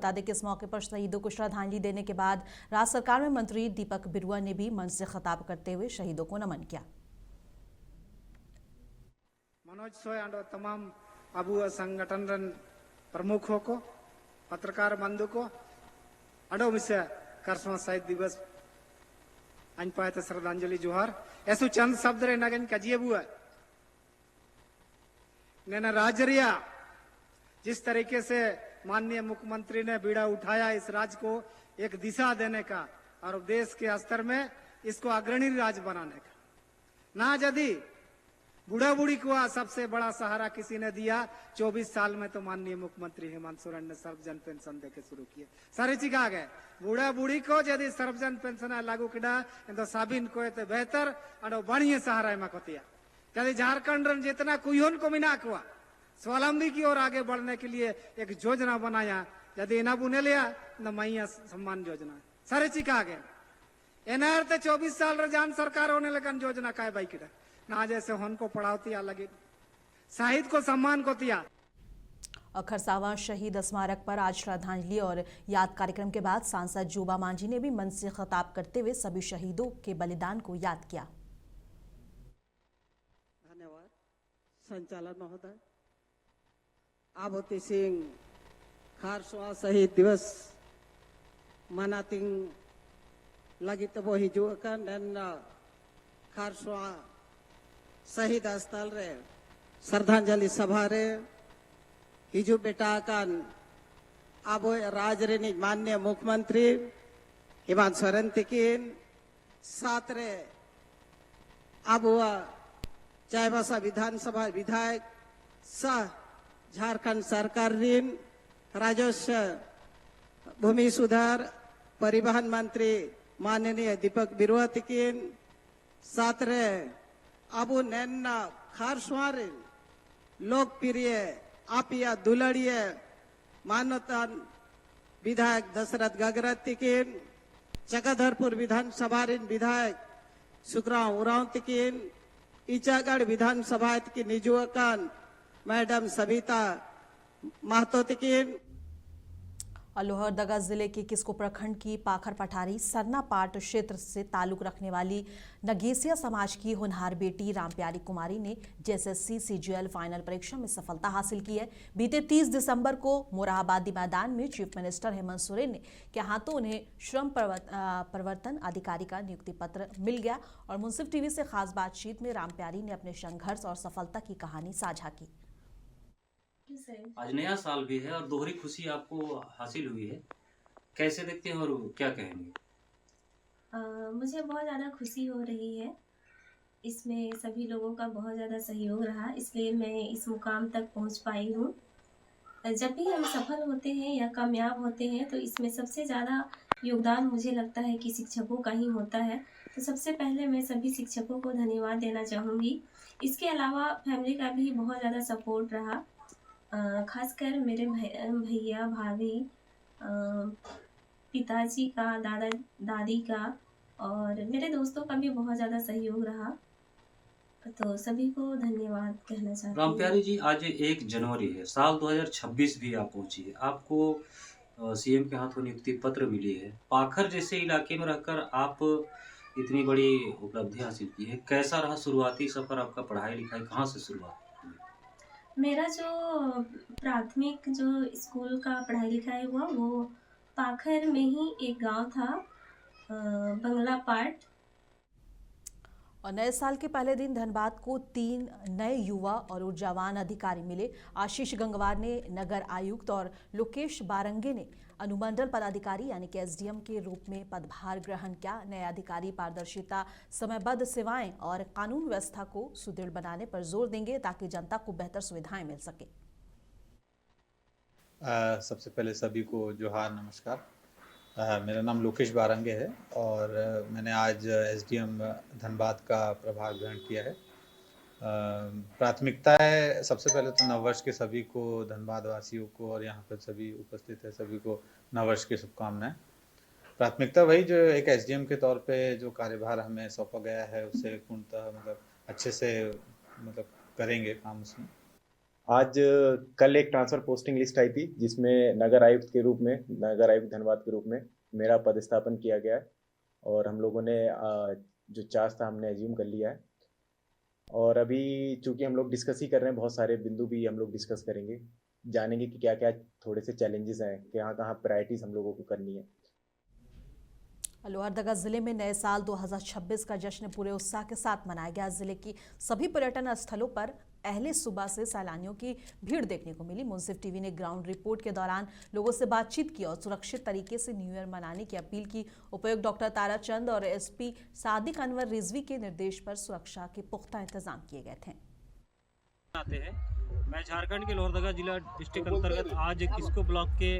बता दें कि इस मौके पर शहीदों को श्रद्धांजलि देने के बाद राज्य सरकार में मंत्री दीपक बिरुआ ने भी मंच से खिताब करते हुए शहीदों को नमन किया। मनोज सोय तमाम अबू संगठन प्रमुखों को, पत्रकार बंधु को अडो मिसे करसमा शहीद दिवस अनपायत श्रद्धांजलि जोहार ऐसु चंद शब्द रे नगन कजिए बुआ नैना राजरिया जिस तरीके से माननीय मुख्यमंत्री ने बीड़ा उठाया इस राज्य को एक दिशा देने का और देश के स्तर में इसको अग्रणी राज्य बनाने का, ना यदि बूढ़ा बूढ़ी को सबसे बड़ा सहारा किसी ने दिया 24 साल में तो माननीय मुख्यमंत्री हेमंत सोरेन ने सर्वजन पेंशन देके शुरू किए। सारे चीज आ गए बूढ़ा बूढ़ी को यदि सर्वजन पेंशन लागू किया तो साबिन को बेहतर और बढ़िया सहारा एमा कोतिया यदि झारखंड जितना कुन को मिना कुआ स्वावलंबी की ओर आगे बढ़ने के लिए एक योजना बनाया यदि इना बुने लिया तो मैया सम्मान योजना सारे चीज आ गए एनआर 24 साल रजान सरकार होने लगन योजना का भाई किड़ा ना जैसे हन को पढ़ाती लगे साहित्य को सम्मान को दिया। खरसावां शहीद स्मारक पर आज श्रद्धांजलि और याद कार्यक्रम के बाद सांसद जोबा मांझी ने भी मंच से खिताब करते हुए सभी शहीदों के बलिदान को याद किया। धन्यवाद संचालन महोदय। आभूति सिंह खारसवा शहीद दिवस मनाती लगी तो वो हिजुकन खारसवा शहीद स्थल रे श्रद्धांजलि सभा रे हिजू बेटा कान अब राज्य माननीय मुख्यमंत्री हेमंत सोरेन तिकिन साथ रे अब चाईबासा विधानसभा विधायक सह झारखंड सरकार ऋण राजस्व भूमि सुधार परिवहन मंत्री माननीय दीपक बिरुआ तिकिन साथ रे अबू नैना खारसवार लोकप्रिय आपिया दुलड़िय मानवतान विधायक दशरथ गगरत तिकिन चक्रधरपुर विधानसभा विधायक सुखराव उराव तिकिन ईचागढ़ विधानसभा की निजुअकान मैडम सविता महतो तिकिन। लोहरदगा जिले के किस्को प्रखंड की पाखर पठारी सरना पाट क्षेत्र से ताल्लुक रखने वाली नगेसिया समाज की होनहार बेटी रामप्यारी कुमारी ने जेएसएससी सीजीएल फाइनल परीक्षा में सफलता हासिल की है। बीते 30 दिसंबर को मोरहाबादी मैदान में चीफ मिनिस्टर हेमंत सोरेन के हाथों उन्हें श्रम प्रवर्तन अधिकारी का नियुक्ति पत्र मिल गया और मुंसिफ टीवी से खास बातचीत में रामप्यारी ने अपने संघर्ष और सफलता की कहानी साझा की। आज नया साल भी है और दोहरी खुशी आपको हासिल हुई है, कैसे देखते हैं और क्या कहेंगे? मुझे बहुत ज़्यादा खुशी हो रही है। इसमें सभी लोगों का बहुत ज़्यादा सहयोग रहा, इसलिए मैं इस मुकाम तक पहुंच पाई हूं। जब भी हम सफल होते हैं या कामयाब होते हैं तो इसमें सबसे ज़्यादा योगदान मुझे लगता है कि शिक्षकों का ही होता है। तो सबसे पहले मैं सभी शिक्षकों को धन्यवाद देना चाहूँगी। इसके अलावा फैमिली का भी बहुत ज़्यादा सपोर्ट रहा, खासकर मेरे भैया भाभी, पिताजी का, दादा दादी का और मेरे दोस्तों का भी बहुत ज़्यादा सहयोग रहा। तो सभी को धन्यवाद कहना चाहती हूँ। रामप्यारी जी, आज 1 जनवरी है, साल 2026 भी आप पहुंची है, आपको सीएम के हाथों नियुक्ति पत्र मिली है। पाखर जैसे इलाके में रहकर आप इतनी बड़ी उपलब्धि हासिल की है, कैसा रहा शुरुआती सफर आपका? पढ़ाई लिखाई कहाँ से शुरुआत? मेरा जो प्राथमिक जो स्कूल का पढ़ाई लिखाई हुआ वो पाखर में ही एक गांव था, बंगला पाट। और नए साल के पहले दिन धनबाद को 3 नए युवा और ऊर्जावान अधिकारी मिले। आशीष गंगवार ने नगर आयुक्त और लोकेश बारंगे ने अनुमंडल पदाधिकारी यानी कि एसडीएम के रूप में पदभार ग्रहण किया। नए अधिकारी पारदर्शिता, समयबद्ध सेवाएं और कानून व्यवस्था को सुदृढ़ बनाने पर जोर देंगे ताकि जनता को बेहतर सुविधाएं मिल सके। सबसे पहले सभी को जोहार, नमस्कार। मेरा नाम लोकेश बारंगे है और मैंने आज एसडीएम धनबाद का प्रभार ग्रहण किया है। प्राथमिकता है सबसे पहले तो नववर्ष के सभी को, धनबाद वासियों को और यहाँ पर सभी उपस्थित है सभी को नववर्ष की शुभकामनाएं। प्राथमिकता वही जो एक एसडीएम के तौर पे जो कार्यभार हमें सौंपा गया है उससे पूर्णतः अच्छे से करेंगे काम उसमें। आज कल एक ट्रांसफर पोस्टिंग लिस्ट आई थी जिसमें नगर आयुक्त के रूप में, नगर आयुक्त धनबाद के रूप में मेरा पदस्थापन किया गया है और हम लोगों ने जो चार्ज था हमने एज्यूम कर लिया है। और अभी चूंकि हम लोग डिस्कस ही कर रहे हैं, बहुत सारे बिंदु भी हम लोग डिस्कस करेंगे, जानेंगे कि क्या क्या थोड़े से चैलेंजेस हैं, कहाँ कहाँ प्रायोरिटीज हम लोगों को करनी है। लोहरदगा जिले में नए साल 2026 का जश्न पूरे उत्साह के साथ मनाया गया। जिले की सभी पर्यटन स्थलों पर अहले सुबह से सैलानियों की भीड़ देखने को मिली। मुंसिफ टीवी ने ग्राउंड रिपोर्ट के दौरान लोगों से बातचीत की और सुरक्षित तरीके से न्यू ईयर मनाने की अपील की। उपायुक्त डॉक्टर ताराचंद और एसपी सादिक अनवर रिजवी के निर्देश पर सुरक्षा के पुख्ता इंतजाम किए गए थे। आते हैं। मैं झारखंड के लोहरदगा जिला डिस्ट्रिक्ट अंतर्गत आज किस्को ब्लॉक के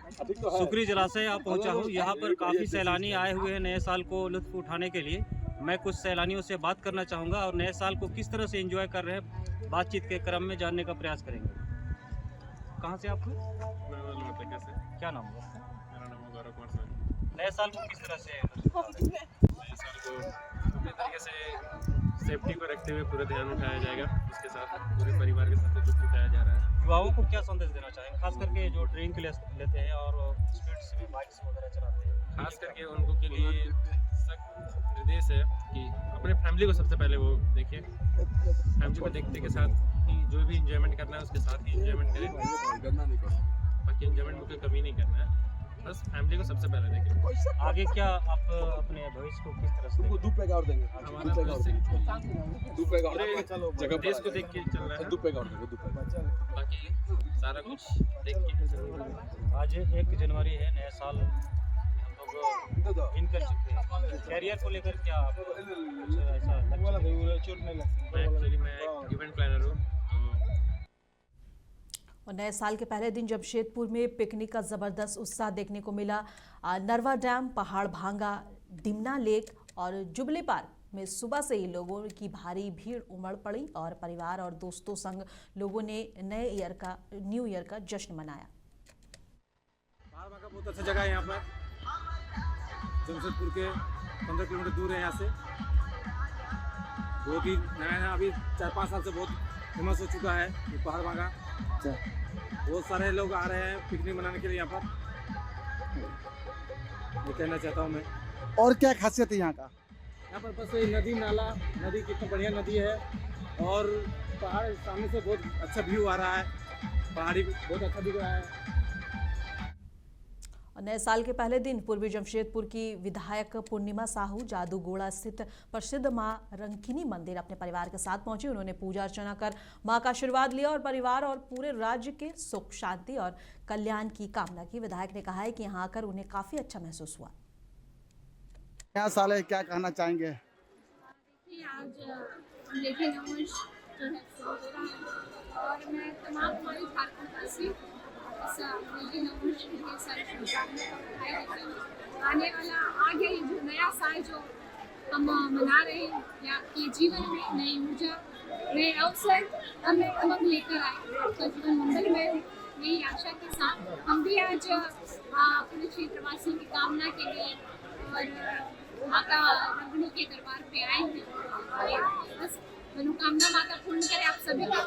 सुकरी जलाशय यहाँ पहुँचा हूँ। यहाँ पर काफ़ी सैलानी आए हुए हैं नए साल को लुत्फ उठाने के लिए। मैं कुछ सैलानियों से बात करना चाहूँगा और नए साल को किस तरह से एंजॉय कर रहे हैं बातचीत के क्रम में जानने का प्रयास करेंगे। कहाँ से आप? क्या नाम है? मेरा नाम गौरव कुमार सर। नए साल को किस तरह से? नए साल को पूरे तरीके से सेफ्टी को रखते हुए पूरा ध्यान उठाया जाएगा। इसके साथ पूरे परिवार के साथ लुत्फ उठाया जा रहा है। युवाओं को क्या संदेश देना चाहेंगे, खास करके जो ड्रिंक लेते हैं और स्पीड से बाइक्स वगैरह चलाते हैं? खास करके उनको के लिए सख्त निर्देश है कि अपने फैमिली को सबसे पहले वो देखिए, फैमिली को देखते के साथ कि जो भी इंजॉयमेंट करना है उसके साथ ही इंजॉयमेंट करें, बाकी इंजॉयमेंट में कोई कमी नहीं करना है। बस फैमिली को सबसे पहले देखें। आगे क्या आप अपने भविष्य को किस तरह से हमारा पूरे देश को देख के चल रहा है, बाकी सारा कुछ देख के चल रहा है। आज 1 जनवरी है, नया साल हम लोग इन कर चुके हैं। कैरियर को लेकर क्या आप ऐसा मैं एक इवेंट प्लानर हूँ। और नए साल के पहले दिन जमशेदपुर में पिकनिक का जबरदस्त उत्साह देखने को मिला। नरवा डैम, पहाड़ भांगा, डिमना लेक और जुबली पार्क में सुबह से ही लोगों की भारी भीड़ उमड़ पड़ी और परिवार और दोस्तों संग लोगों ने न्यू ईयर का जश्न मनाया। पहाड़ भांगा बहुत अच्छा जगह है। यहाँ पर जमशेदपुर के 15 किलोमीटर दूर है यहाँ से। बहुत ही नया अभी 4-5 साल से बहुत फेमस हो चुका है ये पहाड़ भांगा। बहुत सारे लोग आ रहे हैं पिकनिक मनाने के लिए यहाँ पर, ये कहना चाहता हूँ मैं। और क्या खासियत है यहाँ का? यहाँ पर बस ये नदी नाला, नदी कितना बढ़िया नदी है और पहाड़ सामने से बहुत अच्छा व्यू आ रहा है, पहाड़ी बहुत अच्छा दिख रहा है। और नए साल के पहले दिन पूर्वी जमशेदपुर की विधायक पूर्णिमा साहू जादूगोड़ा स्थित प्रसिद्ध मां रंकिनी मंदिर अपने परिवार के साथ पहुंची। उन्होंने पूजा अर्चना कर मां का आशीर्वाद लिया और परिवार और पूरे राज्य के सुख, शांति और कल्याण की कामना की। विधायक ने कहा है कि यहां आकर उन्हें काफी अच्छा महसूस हुआ। नया साल है, क्या कहना चाहेंगे? आज लेकिन जो है और मैं तमाम हमारे झारखंड आने वाला आगे जो नया साल जो हम मना रहे हैं या ये जीवन में नई ऊर्जा, नए अवसर हमें हम लेकर आए, आपका जीवन मंगलमय हो, यही आशा के साथ हम भी आज अपने क्षेत्रवासियों की कामना के लिए और माता रंगनी के दरबार पे आए हैं। बस मनोकामना माता पूर्ण करे आप सभी का।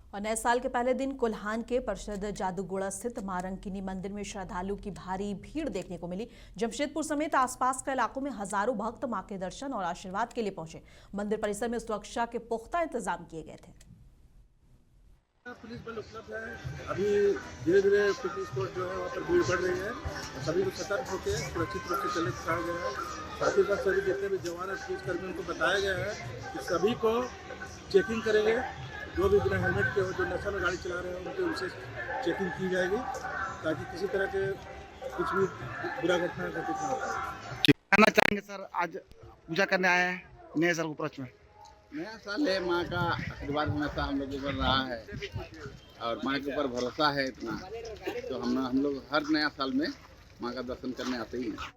और नए साल के पहले दिन कुल्हान के प्रसिद्ध जादूगोड़ा स्थित मां रंकिनी मंदिर में श्रद्धालु की भारी भीड़ देखने को मिली। जमशेदपुर समेत आसपास के इलाकों में हजारों भक्त मां के दर्शन और आशीर्वाद के लिए पहुंचे। मंदिर परिसर में सुरक्षा के पुख्ता इंतजाम किए गए थे। पुलिस बल उपलब्ध है। अभी धीरे धीरे पिकनिक स्पॉट जो है वहाँ पर भीड़ बढ़ रही है, सभी को सतर्क होकर सुरक्षित रूप से चलने सिखाया गया है। साथ ही साथ सभी जितने भी जवान और पुलिसकर्मी उनको बताया गया है कि सभी को चेकिंग करेंगे, जो भी बिना हेलमेट के हो, जो नशा में गाड़ी चला रहे हैं उनके उनसे चेकिंग की जाएगी ताकि किसी तरह के कुछ भी बुरा घटना घटित ना हो। कहना चाहेंगे सर, आज पूजा करने आए हैं नए साल के उपलक्ष्य में? नया साल है, माँ का आशीर्वाद हमेशा हम लोगों पर रहा है और माँ के ऊपर भरोसा है इतना, तो हम लोग हर नया साल में माँ का दर्शन करने आते ही हैं।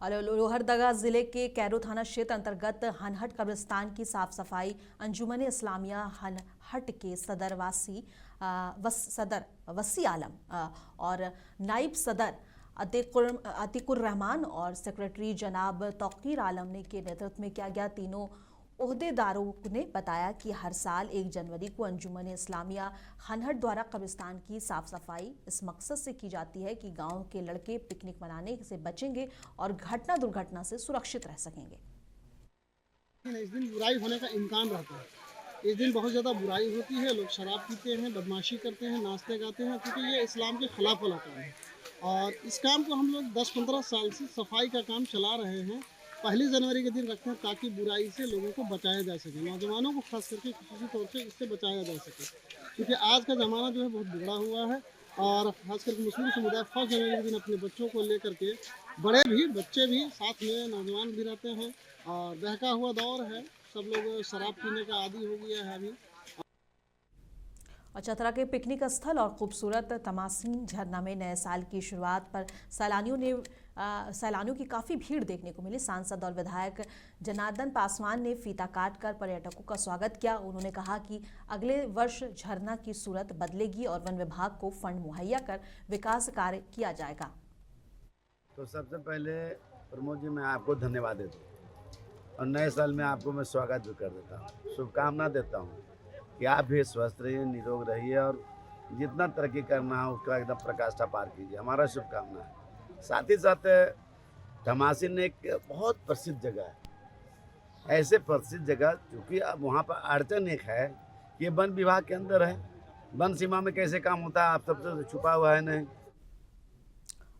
और लोहरदगा जिले के कैरो थाना क्षेत्र अंतर्गत हनहट कब्रिस्तान की साफ सफाई अंजुमन इस्लामिया हनहट के सदर वसी आलम और नाइब सदर अतीकुर रहमान और सेक्रेटरी जनाब तौकीर आलम ने के नेतृत्व में किया गया। तीनों ओहदेदारों ने बताया कि हर साल 1 जनवरी को अंजुमन इस्लामिया हनहट द्वारा कब्रिस्तान की साफ सफाई इस मकसद से की जाती है कि गांव के लड़के पिकनिक मनाने से बचेंगे और घटना दुर्घटना से सुरक्षित रह सकेंगे। इस दिन बुराई होने का इम्कान रहता है। इस दिन बहुत ज़्यादा बुराई होती है, लोग शराब पीते हैं, बदमाशी करते हैं, नाचते गाते हैं, क्योंकि ये इस्लाम के खिलाफ वाला काम है। और इस काम को हम लोग 10-15 साल से सफाई का काम चला रहे हैं। 1 जनवरी के दिन रखते हैं ताकि बुराई से लोगों को बचाया जा सके, नौजवानों को खास करके किसी तौर से इससे बचाया जा सके, क्योंकि आज का ज़माना जो है बहुत बिगड़ा हुआ है। और खास करके मुस्लिम समुदाय 1 जनवरी के दिन अपने बच्चों को लेकर के, बड़े भी बच्चे भी साथ में, नौजवान भी रहते हैं। और बहका हुआ दौर है, सब लोग शराब पीने का आदी हो गया है अभी। और चतरा के पिकनिक स्थल और खूबसूरत तमासीन झरना में नए साल की शुरुआत पर सैलानियों की काफ़ी भीड़ देखने को मिली। सांसद और विधायक जनार्दन पासवान ने फीता काटकर पर्यटकों का स्वागत किया। उन्होंने कहा कि अगले वर्ष झरना की सूरत बदलेगी और वन विभाग को फंड मुहैया कर विकास कार्य किया जाएगा। तो सबसे पहले प्रमोद जी, मैं आपको धन्यवाद देता हूँ और नए साल में आपको मैं स्वागत भी कर देता हूँ, शुभकामना देता हूँ कि आप भी स्वस्थ रहिए, निरोग रहिए और जितना तरक्की करना है उसका एकदम प्रकाष्ठा पार कीजिए, हमारा शुभकामना है। साथ ही साथ तमासीन एक बहुत प्रसिद्ध जगह है, ऐसे प्रसिद्ध जगह क्योंकि अब वहाँ पर अड़चन एक है, ये वन विभाग के अंदर है, वन सीमा में कैसे काम होता है आप सबसे छुपा हुआ है नहीं।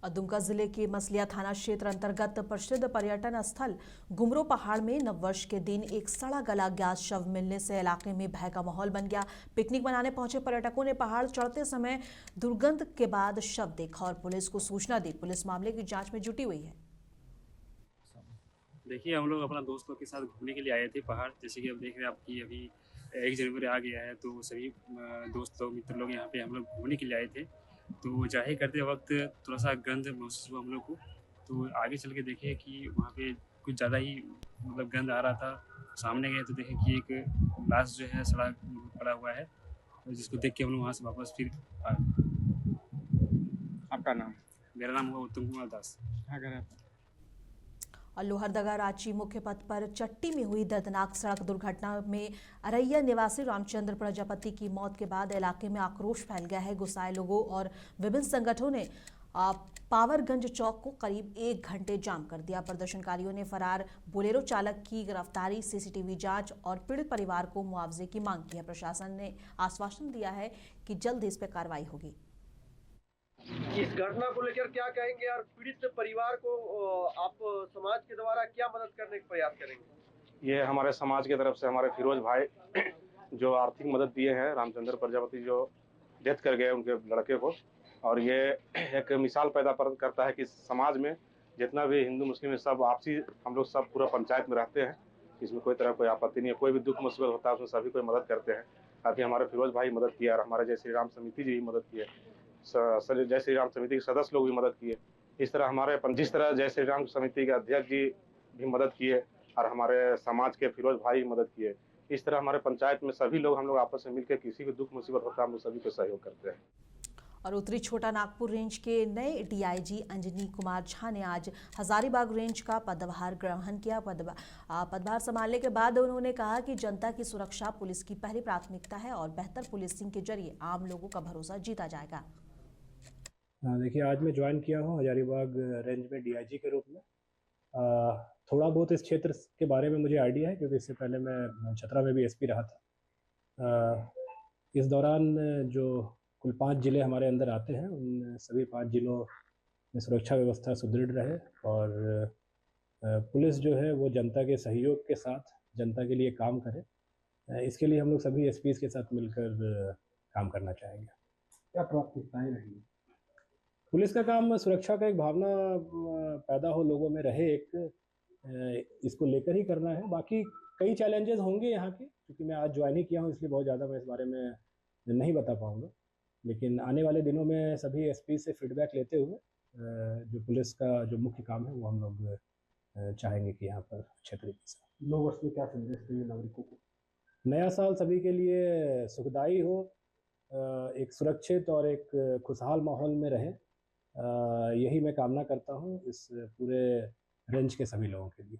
दुमका जिले के मसलिया थाना क्षेत्र अंतर्गत प्रसिद्ध पर्यटन स्थल गुमरो पहाड़ में नववर्ष के दिन एक सड़ा गला अज्ञात शव मिलने से इलाके में भय का माहौल बन गया। पिकनिक मनाने पहुंचे पर्यटकों ने पहाड़ चढ़ते समय दुर्गंध के बाद शव देखा और पुलिस को सूचना दी। पुलिस मामले की जांच में जुटी हुई है। देखिए, हम लोग अपना दोस्तों के साथ घूमने के लिए आए थे पहाड़। जैसे कि अब देख रहे हैं आपकी अभी 1 जनवरी आ गया है, तो सभी दोस्त लोग, मित्र लोग यहाँ पे हम लोग घूमने के लिए आए थे। तो जाहिर करते वक्त थोड़ा सा गंध महसूस हुआ हम लोग को। तो आगे चल के देखे कि वहाँ पे कुछ ज़्यादा ही मतलब गंध आ रहा था। सामने गए तो देखे कि एक लाश जो है सड़ा पड़ा हुआ है, जिसको देख के हम लोग वहाँ से वापस फिर आ गए। आपका नाम? मेरा नाम हुआ उत्तम कुमार दास। और लोहरदगा रांची मुख्य पथ पर चट्टी में हुई दर्दनाक सड़क दुर्घटना में अरैया निवासी रामचंद्र प्रजापति की मौत के बाद इलाके में आक्रोश फैल गया है। गुस्साए लोगों और विभिन्न संगठनों ने पावरगंज चौक को करीब 1 घंटे जाम कर दिया। प्रदर्शनकारियों ने फरार बोलेरो चालक की गिरफ्तारी, सीसीटीवी जांच और पीड़ित परिवार को मुआवजे की मांग की है। प्रशासन ने आश्वासन दिया है कि जल्द इस पर कार्रवाई होगी। इस घटना को लेकर क्या कहेंगे और पीड़ित परिवार को आप समाज के द्वारा क्या मदद करने का प्रयास करेंगे? ये हमारे समाज की तरफ से हमारे फिरोज भाई जो आर्थिक मदद दिए हैं, रामचंद्र प्रजापति जो डेथ कर गए उनके लड़के को, और ये एक मिसाल पैदा करता है कि समाज में जितना भी हिंदू मुस्लिम है सब आपसी, हम लोग सब पूरा पंचायत में रहते हैं। इसमें कोई तरह कोई आपत्ति नहीं है। कोई भी दुख मुसीबत होता है उसमें सभी कोई मदद करते हैं। काफ़ी हमारे फिरोज भाई मदद किया और हमारे जय श्री राम समिति जी भी मदद किए, जय श्री राम समिति के सदस्य लोग भी मदद किए। इस तरह हमारे जिस तरह जय श्री राम समिति के अध्यक्ष जी भी मदद किए और हमारे समाज के फिरोज भाई मदद किए, इस तरह हमारे पंचायत में सभी लोग हम लोग आपस में मिलकर किसी भी दुख मुसीबत होता है हम लोग सभी को सहयोग करते हैं। और उत्तरी छोटा नागपुर रेंज के नए डीआईजी अंजनी कुमार झा ने आज हजारीबाग रेंज का पदभार ग्रहण किया। पदभार संभालने के बाद उन्होंने कहा कि जनता की सुरक्षा पुलिस की पहली प्राथमिकता है और बेहतर पुलिसिंग के जरिए आम लोगों का भरोसा जीता जाएगा। देखिए, आज मैं ज्वाइन किया हूँ हजारीबाग रेंज में डीआईजी के रूप में। थोड़ा बहुत इस क्षेत्र के बारे में मुझे आइडिया है क्योंकि इससे पहले मैं चतरा में भी एसपी रहा था। इस दौरान जो कुल 5 जिले हमारे अंदर आते हैं, उन सभी 5 जिलों में सुरक्षा व्यवस्था सुदृढ़ रहे और पुलिस जो है वो जनता के सहयोग के साथ जनता के लिए काम करे। इसके लिए हम लोग सभी एसपीज के साथ मिलकर काम करना चाहेंगे। क्या प्राथमिकताएं रहेंगी? पुलिस का काम सुरक्षा का एक भावना पैदा हो, लोगों में रहे, एक इसको लेकर ही करना है। बाकी कई चैलेंजेस होंगे यहाँ के, क्योंकि मैं आज ज्वाइन ही किया हूँ इसलिए बहुत ज़्यादा मैं इस बारे में नहीं बता पाऊँगा। लेकिन आने वाले दिनों में सभी एसपी से फीडबैक लेते हुए जो पुलिस का जो मुख्य काम है वो हम लोग चाहेंगे कि यहाँ पर अच्छे तरीके से। नव वर्ष में क्या संदेश देंगे नागरिकों को? नया साल सभी के लिए सुखदायी हो, एक सुरक्षित और एक खुशहाल माहौल में रहे, यही मैं कामना करता हूँ इस पूरे रेंज के सभी लोगों के लिए।